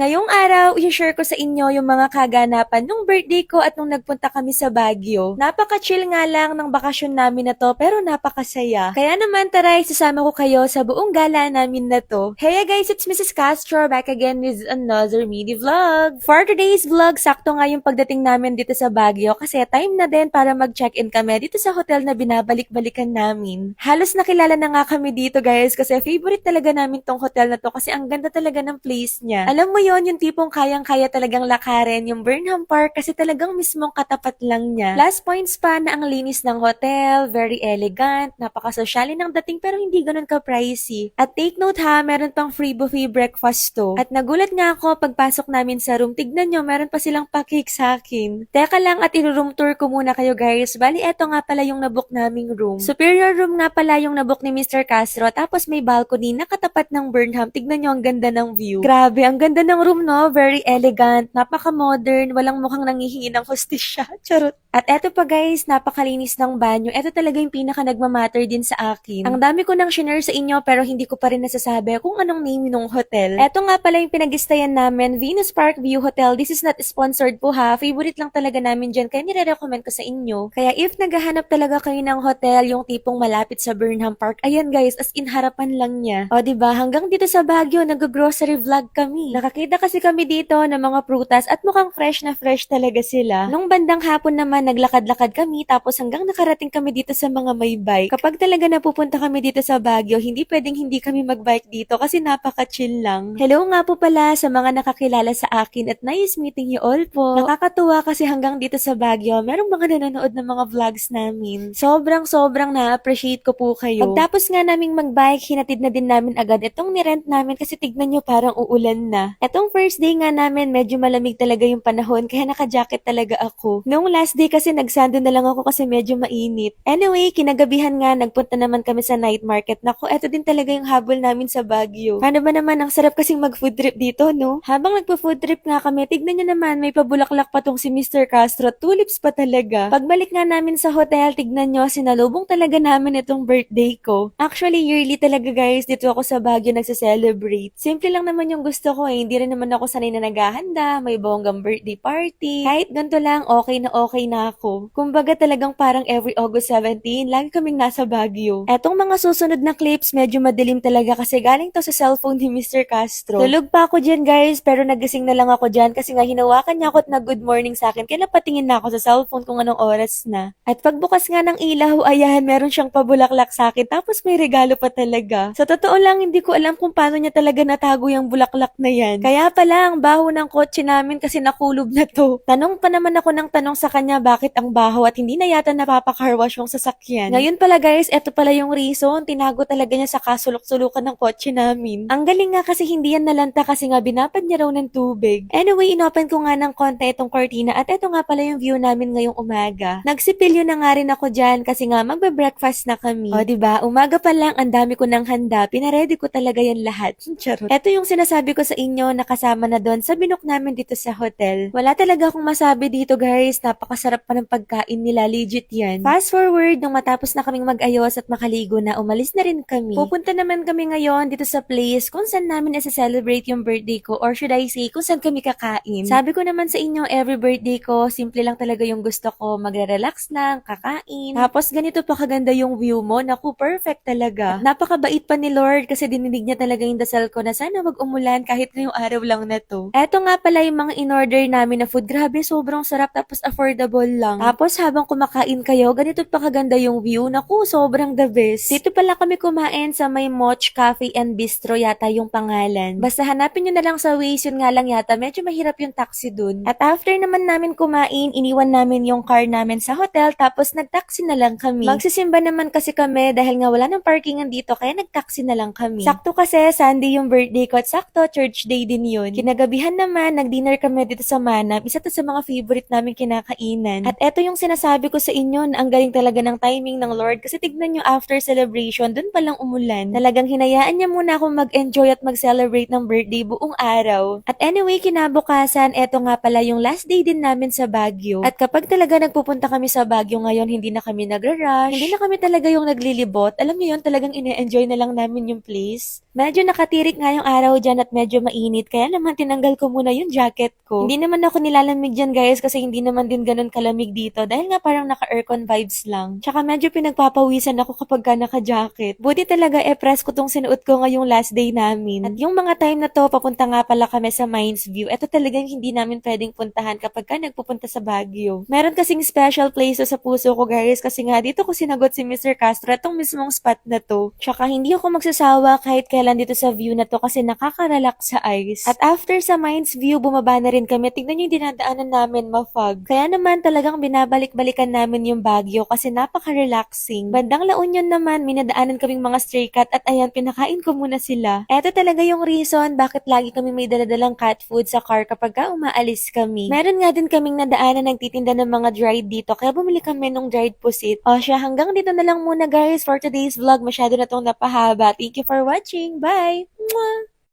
Ngayong araw, i-share ko sa inyo yung mga kaganapan nung birthday ko at nung nagpunta kami sa Baguio. Napaka-chill nga lang ng bakasyon namin na to pero napakasaya. Kaya naman tara, isasama ko kayo sa buong gala namin na to. Hey guys, it's Mrs. Castro back again with another mini vlog. For today's vlog, sakto nga yung pagdating namin dito sa Baguio kasi time na din para mag-check-in kami dito sa hotel na binabalik-balikan namin. Halos nakilala na nga kami dito guys kasi favorite talaga namin tong hotel na to kasi ang ganda talaga ng place niya. Alam mo yung tipong kayang-kaya talagang lakarin yung Burnham Park kasi talagang mismong katapat lang niya. Plus points pa na ang linis ng hotel, very elegant, napaka-sosyali ng dating pero hindi ganun ka-pricey. At take note ha, meron pang free buffet breakfast to. At nagulat nga ako pagpasok namin sa room, tignan nyo, meron pa silang pa-cake sa akin. Teka lang at i-room tour ko muna kayo guys. Bali, eto nga pala yung nabook naming room. Superior room nga pala yung nabook ni Mr. Castro tapos may balcony na katapat ng Burnham. Tignan nyo, ang ganda ng view. Grabe, ang ganda ng room, no? Very elegant, napaka-modern, walang mukhang nanghihingi ng hostisya. Charot. At eto pa guys, napakalinis ng banyo. Eto talaga yung pinaka nagmamatter din sa akin. Ang dami ko nang shinare sa inyo pero hindi ko pa rin nasasabi kung anong name ng hotel. Eto nga pala yung pinag-stayan namin, Venus Park View Hotel. This is not sponsored po ha. Favorite lang talaga namin dyan kaya nire-recommend ko sa inyo. Kaya if naghahanap talaga kayo ng hotel, yung tipong malapit sa Burnham Park, ayan guys, as in harapan lang niya. O diba, hanggang dito sa Baguio, nag-grocery vlog kami. Nakakita kasi kami dito ng mga prutas at mukhang fresh na fresh talaga sila. Nung bandang hapon naman, naglakad-lakad kami tapos hanggang nakarating kami dito sa mga may bike. Kapag talaga napupunta kami dito sa Baguio, hindi pwedeng hindi kami magbike dito kasi napaka-chill lang. Hello nga po pala sa mga nakakilala sa akin at nice meeting you all po. Nakakatuwa kasi hanggang dito sa Baguio, merong mga nanonood ng mga vlogs namin. Sobrang na-appreciate ko po kayo. Pagtapos nga naming magbike, hinatid na din namin agad itong nirent namin kasi tignan nyo parang uulan na. Etong first day nga namin, medyo malamig talaga yung panahon kaya naka-jacket talaga ako. Noong last day kasi nagsando na lang ako kasi medyo mainit. Anyway, kinagabihan nga, nagpunta naman kami sa night market. Naku, eto din talaga yung habol namin sa Baguio. Paano ba naman, ang sarap kasing mag-food trip dito, no? Habang nagpo-food trip nga kami, tignan nyo naman, may pabulaklak pa tong si Mr. Castro. Tulips pa talaga. Pagbalik nga namin sa hotel, tignan nyo, sinalubong talaga namin itong birthday ko. Actually, yearly talaga guys, dito ako sa Baguio nagsa-celebrate. Simple lang naman yung gusto ko eh. Hindi rin naman ako sanay na naghahanda, may bonggang birthday party. Kahit ganito lang, okay na ako. Kumbaga talagang parang every August 17, lagi kaming nasa Baguio. Etong mga susunod na clips, medyo madilim talaga kasi galing to sa cellphone ni Mr. Castro. Tulog pa ako dyan guys, pero nagising na lang ako dyan kasi nga hinawakan niya ako at nag-good morning sa akin. Kaya napatingin na ako sa cellphone kung anong oras na. At pagbukas nga ng ilaw, ayan, meron siyang pabulaklak sa akin. Tapos may regalo pa talaga. Sa totoo lang, hindi ko alam kung paano niya talaga natago yung bulaklak na yan. Kaya pala, ang baho ng kotse namin kasi nakulob na to. Tanong pa naman ako ng tanong sa kanya bakit ang baho at hindi na yata napapakarwash yung sasakyan. Ngayon pala guys, eto pala yung reason. Tinago talaga niya sa kasulok-sulukan ng kotse namin. Ang galing nga kasi hindi yan nalanta kasi nga binapad niya raw ng tubig. Anyway, inopen ko nga ng konti itong cortina at eto nga pala yung view namin ngayong umaga. Nagsipilyo na nga rin ako dyan kasi nga magbe-breakfast na kami. O diba, umaga pa lang ang dami ko ng handa. Pinaredy ko talaga yan lahat. Charot. Eto yung sinasabi ko sa inyo na kasama na doon sa binook namin dito sa hotel. Wala talaga akong masabi dito guys. Napakasarap pa ng pagkain nila. Legit yan. Fast forward, nung matapos na kaming mag-ayos at makaligo na, umalis na rin kami. Pupunta naman kami ngayon dito sa place kung saan namin isa-celebrate yung birthday ko or should I say kung saan kami kakain. Sabi ko naman sa inyo, every birthday ko, simple lang talaga yung gusto ko. Magre-relax lang, kakain. Tapos ganito pa kaganda yung view mo. Naku, perfect talaga. At napakabait pa ni Lord kasi dinidig niya talaga yung dasal ko na sana wag umulan kahit ngayong araw lang na to. Eto nga pala yung mga in-order namin na food. Grabe, sobrang sarap tapos affordable lang. Tapos habang kumakain kayo, ganito pa kaganda yung view. Naku, sobrang the best. Dito pala kami kumain sa may Moch Cafe and Bistro yata yung pangalan. Basta hanapin nyo na lang sa Waze, yun nga lang yata. Medyo mahirap yung taxi dun. At after naman namin kumain, iniwan namin yung car namin sa hotel tapos nag-taxi na lang kami. Magsisimba naman kasi kami dahil nga wala ng parkingan dito kaya nag-taxi na lang kami. Sakto kasi Sunday yung birthday ko at sakto church day din yun. Kinagabihan naman, nag-dinner kami dito sa Manam. Isa to sa mga favorite namin kinakainan. At eto yung sinasabi ko sa inyo na ang galing talaga ng timing ng Lord kasi tignan nyo after celebration, dun palang umulan. Talagang hinayaan niya muna akong mag-enjoy at mag-celebrate ng birthday buong araw. At anyway, kinabukasan, eto nga pala yung last day din namin sa Baguio. At kapag talaga nagpupunta kami sa Baguio ngayon, hindi na kami nagra-rush, hindi na kami talaga yung naglilibot. Alam niyo yun, talagang ine-enjoy na lang namin yung place. Medyo nakatirik nga yung araw dyan at medyo mainit, kaya naman tinanggal ko muna yung jacket ko. Hindi naman ako nilalamig dyan guys kasi hindi naman din ganun kalamig dito dahil nga parang naka-aircon vibes lang. Tsaka medyo pinagpapawisan ako kapag ka naka-jacket. Buti talaga press ko tong sinuot ko ngayong last day namin. At yung mga time na to, papunta nga pala kami sa Mines View. Ito talagang hindi namin pwedeng puntahan kapag ka nagpupunta sa Baguio. Meron kasing special place sa puso ko guys kasi nga dito ko sinagot si Mr. Castro itong mismong spot na to. Tsaka hindi ako magsasawa kahit kailan dito sa view na to kasi nakaka-relax sa eyes. At after sa Mines View, bumaba na rin kami. Tignan nyo yung dinadaanan namin, ma-fog. Kaya naman talagang binabalik-balikan namin yung Baguio kasi napaka-relaxing. Bandang La Union naman, minadaanan kaming mga stray cat at ayan, pinakain ko muna sila. Eto talaga yung reason bakit lagi kami may daladalang cat food sa car kapag ka umaalis kami. Meron nga din kaming nadaanan nagtitinda ng mga dried dito kaya bumili kami ng dried pusit. O siya, hanggang dito na lang muna guys for today's vlog. Masyado na tong napahaba. Thank you for watching. Bye! Mwah!